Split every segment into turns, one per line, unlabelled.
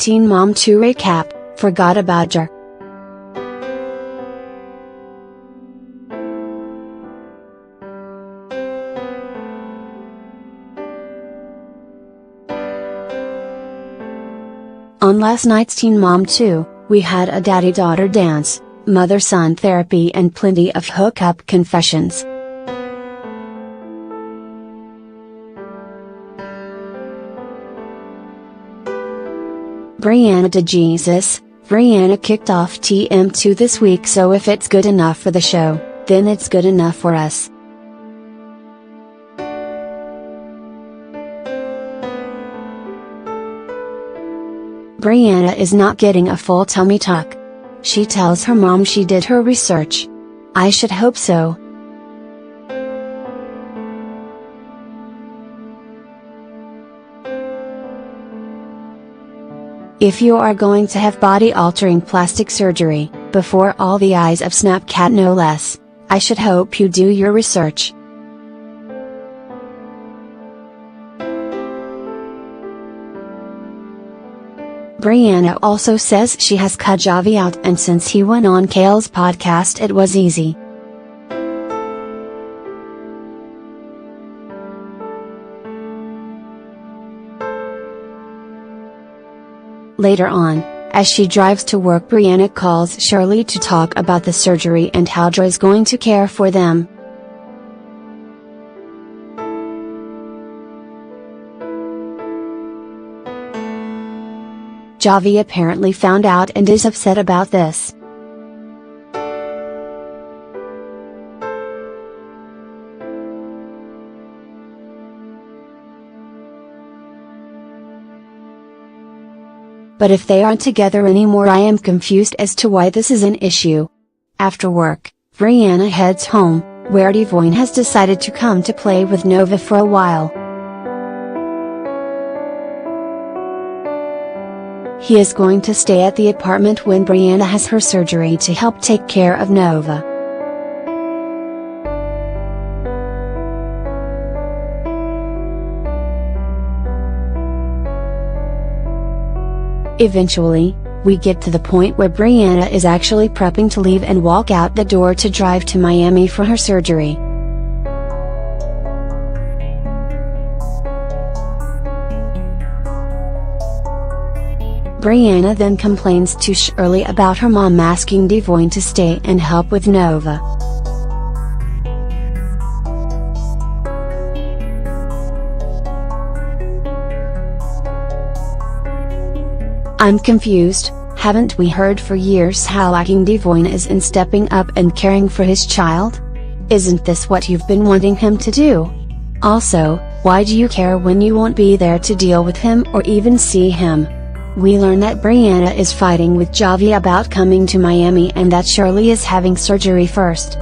Teen Mom 2 recap, forgot about her. On last night's Teen Mom 2, we had a daddy-daughter dance, mother-son therapy and plenty of hookup confessions. Brianna DeJesus, Brianna kicked off TM2 this week, so if it's good enough for the show, then it's good enough for us. Brianna is not getting a full tummy tuck. She tells her mom she did her research. I should hope so. If you are going to have body-altering plastic surgery, before all the eyes of Snapchat no less, I should hope you do your research. Brianna also says she has cut Javi out, and since he went on Kale's podcast it was easy. Later on, as she drives to work, Brianna calls Shirley to talk about the surgery and how Joy's going to care for them. Javi apparently found out and is upset about this. But if they aren't together anymore, I am confused as to why this is an issue. After work, Brianna heads home, where Devon has decided to come to play with Nova for a while. He is going to stay at the apartment when Brianna has her surgery to help take care of Nova. Eventually, we get to the point where Brianna is actually prepping to leave and walk out the door to drive to Miami for her surgery. Brianna then complains to Shirley about her mom asking Devon to stay and help with Nova. I'm confused. Haven't we heard for years how lacking Devon is in stepping up and caring for his child? Isn't this what you've been wanting him to do? Also, why do you care when you won't be there to deal with him or even see him? We learn that Brianna is fighting with Javi about coming to Miami and that Shirley is having surgery first.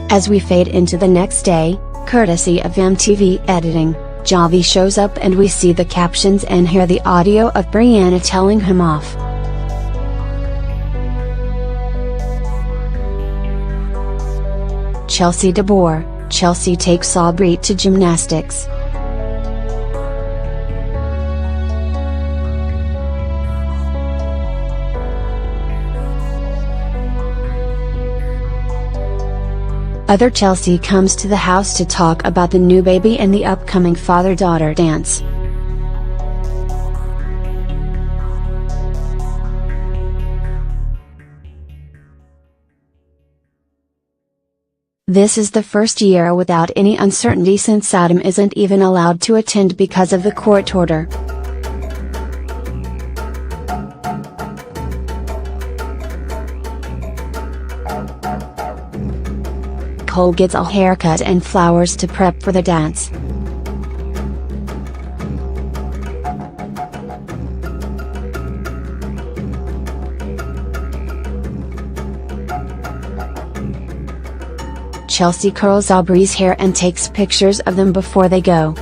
As we fade into the next day, courtesy of MTV editing, Javi shows up and we see the captions and hear the audio of Brianna telling him off. Chelsea DeBoer, Chelsea takes Aubrey to gymnastics. Other Chelsea comes to the house to talk about the new baby and the upcoming father-daughter dance. This is the first year without any uncertainty since Adam isn't even allowed to attend because of the court order. Cole gets a haircut and flowers to prep for the dance. Chelsea curls Aubrey's hair and takes pictures of them before they go.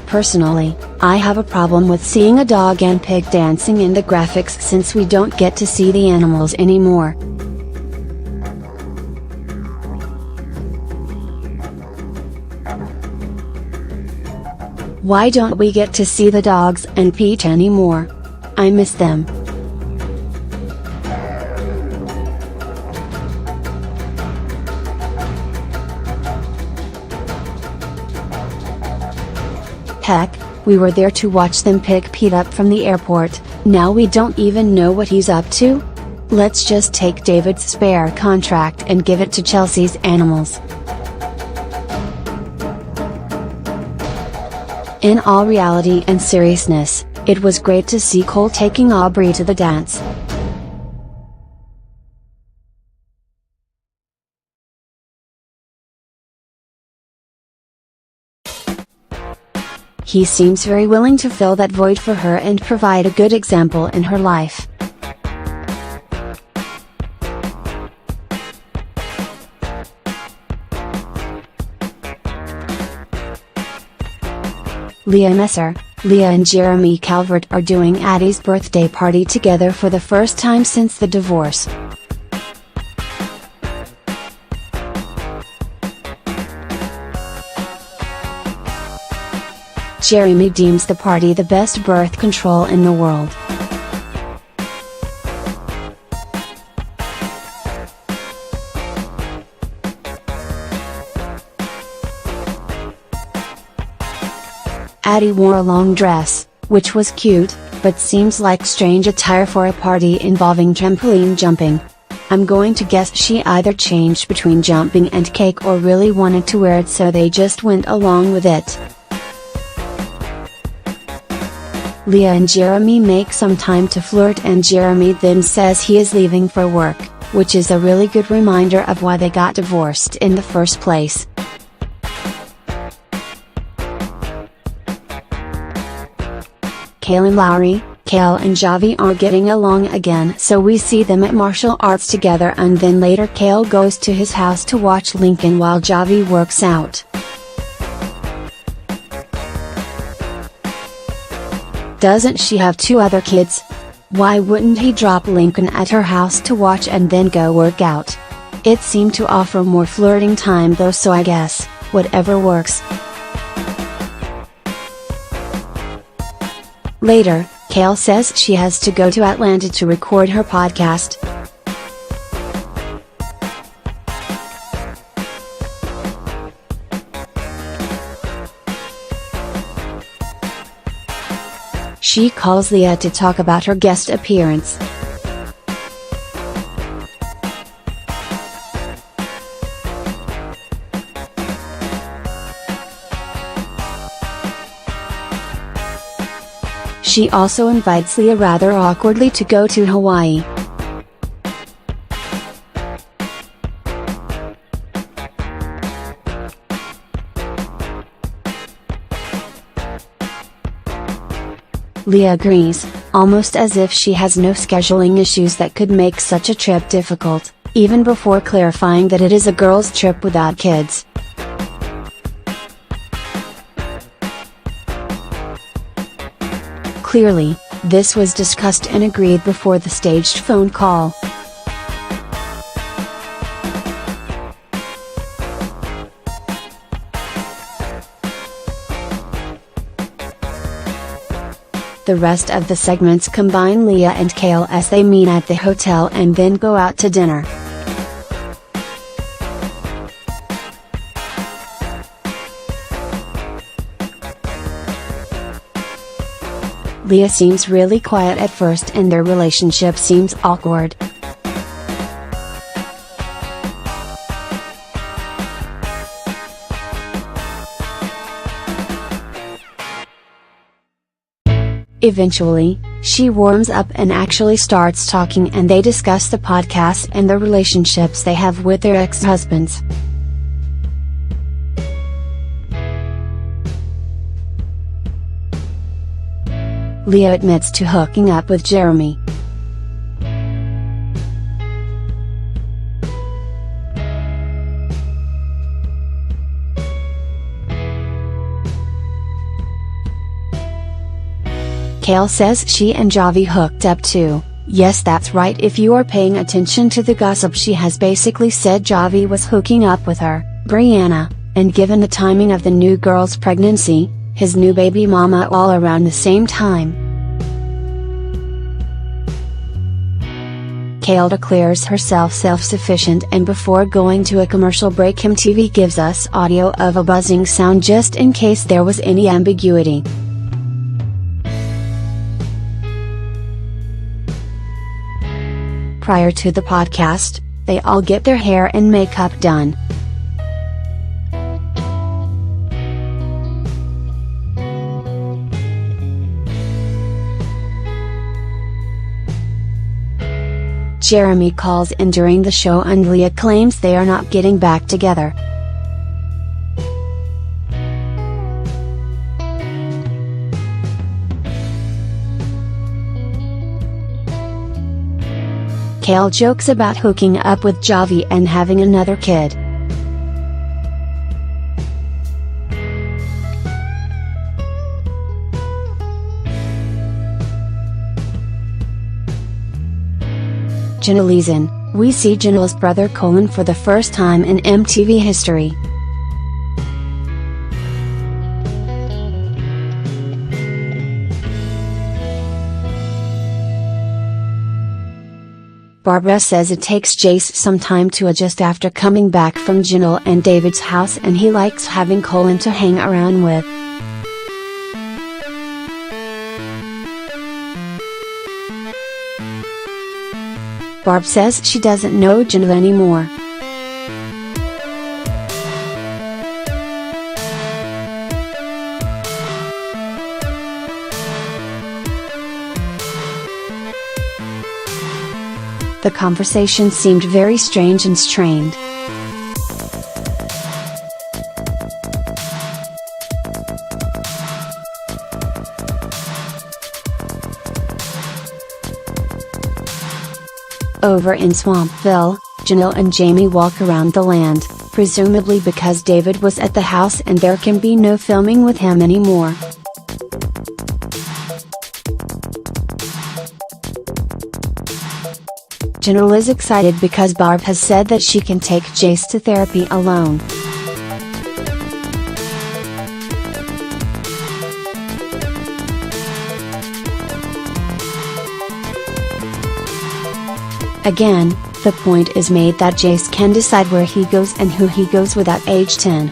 Personally, I have a problem with seeing a dog and pig dancing in the graphics since we don't get to see the animals anymore. Why don't we get to see the dogs and Pete anymore? I miss them. Heck, we were there to watch them pick Pete up from the airport, now we don't even know what he's up to? Let's just take David's spare contract and give it to Chelsea's animals. In all reality and seriousness, it was great to see Cole taking Aubrey to the dance. He seems very willing to fill that void for her and provide a good example in her life. Leah Messer, Leah and Jeremy Calvert are doing Addie's birthday party together for the first time since the divorce. Jeremy deems the party the best birth control in the world. Addie wore a long dress, which was cute, but seems like strange attire for a party involving trampoline jumping. I'm going to guess she either changed between jumping and cake or really wanted to wear it, so they just went along with it. Leah and Jeremy make some time to flirt and Jeremy then says he is leaving for work, which is a really good reminder of why they got divorced in the first place. Kale and Lowry, Kale and Javi are getting along again, so we see them at martial arts together, and then later Kale goes to his house to watch Lincoln while Javi works out. Doesn't she have 2 other kids? Why wouldn't he drop Lincoln at her house to watch and then go work out? It seemed to offer more flirting time though, so I guess, whatever works. Later, Kale says she has to go to Atlanta to record her podcast. She calls Leah to talk about her guest appearance. She also invites Leah rather awkwardly to go to Hawaii. Leah agrees, almost as if she has no scheduling issues that could make such a trip difficult, even before clarifying that it is a girls' trip without kids. Clearly, this was discussed and agreed before the staged phone call. The rest of the segments combine Leah and Kale as they meet at the hotel and then go out to dinner. Leah seems really quiet at first and their relationship seems awkward. Eventually, she warms up and actually starts talking, and they discuss the podcast and the relationships they have with their ex-husbands. Leah admits to hooking up with Jeremy. Kale says she and Javi hooked up too. Yes, that's right. If you are paying attention to the gossip, she has basically said Javi was hooking up with her, Brianna, and given the timing of the new girl's pregnancy, his new baby mama, all around the same time. Kale declares herself self-sufficient, and before going to a commercial break, MTV gives us audio of a buzzing sound just in case there was any ambiguity. Prior to the podcast, they all get their hair and makeup done. Jeremy calls in during the show and Leah claims they are not getting back together. Kale jokes about hooking up with Javi and having another kid. Janelle. We see Janelle's brother Colin for the first time in MTV history. Barbara says it takes Jace some time to adjust after coming back from Janelle and David's house, and he likes having Colin to hang around with. Barb says she doesn't know Janelle anymore. The conversation seemed very strange and strained. Over in Swampville, Janelle and Jamie walk around the land, presumably because David was at the house and there can be no filming with him anymore. Janelle is excited because Barb has said that she can take Jace to therapy alone. Again, the point is made that Jace can decide where he goes and who he goes with at age 10.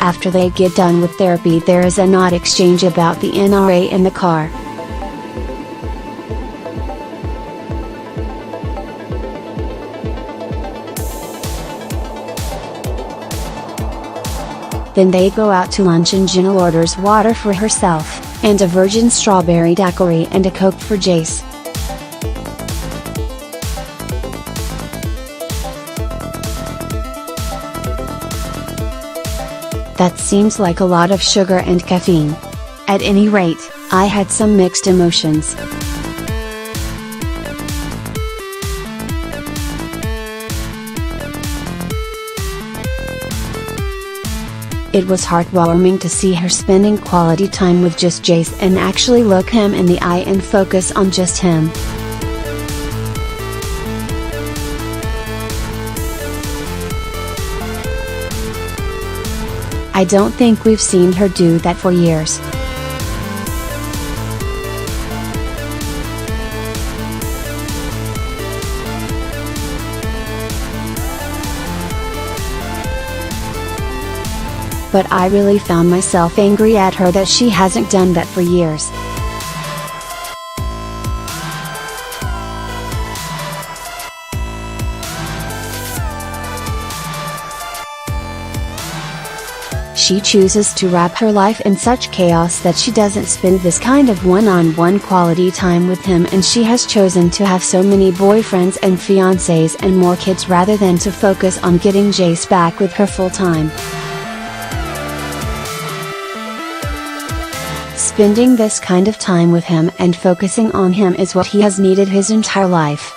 After they get done with therapy, there is an odd exchange about the NRA in the car. Then they go out to lunch and Janelle orders water for herself, and a virgin strawberry daiquiri and a Coke for Jace. That seems like a lot of sugar and caffeine. At any rate, I had some mixed emotions. It was heartwarming to see her spending quality time with just Jace and actually look him in the eye and focus on just him. I don't think we've seen her do that for years. But I really found myself angry at her that she hasn't done that for years. She chooses to wrap her life in such chaos that she doesn't spend this kind of one-on-one quality time with him, and she has chosen to have so many boyfriends and fiancés and more kids rather than to focus on getting Jace back with her full-time. Spending this kind of time with him and focusing on him is what he has needed his entire life.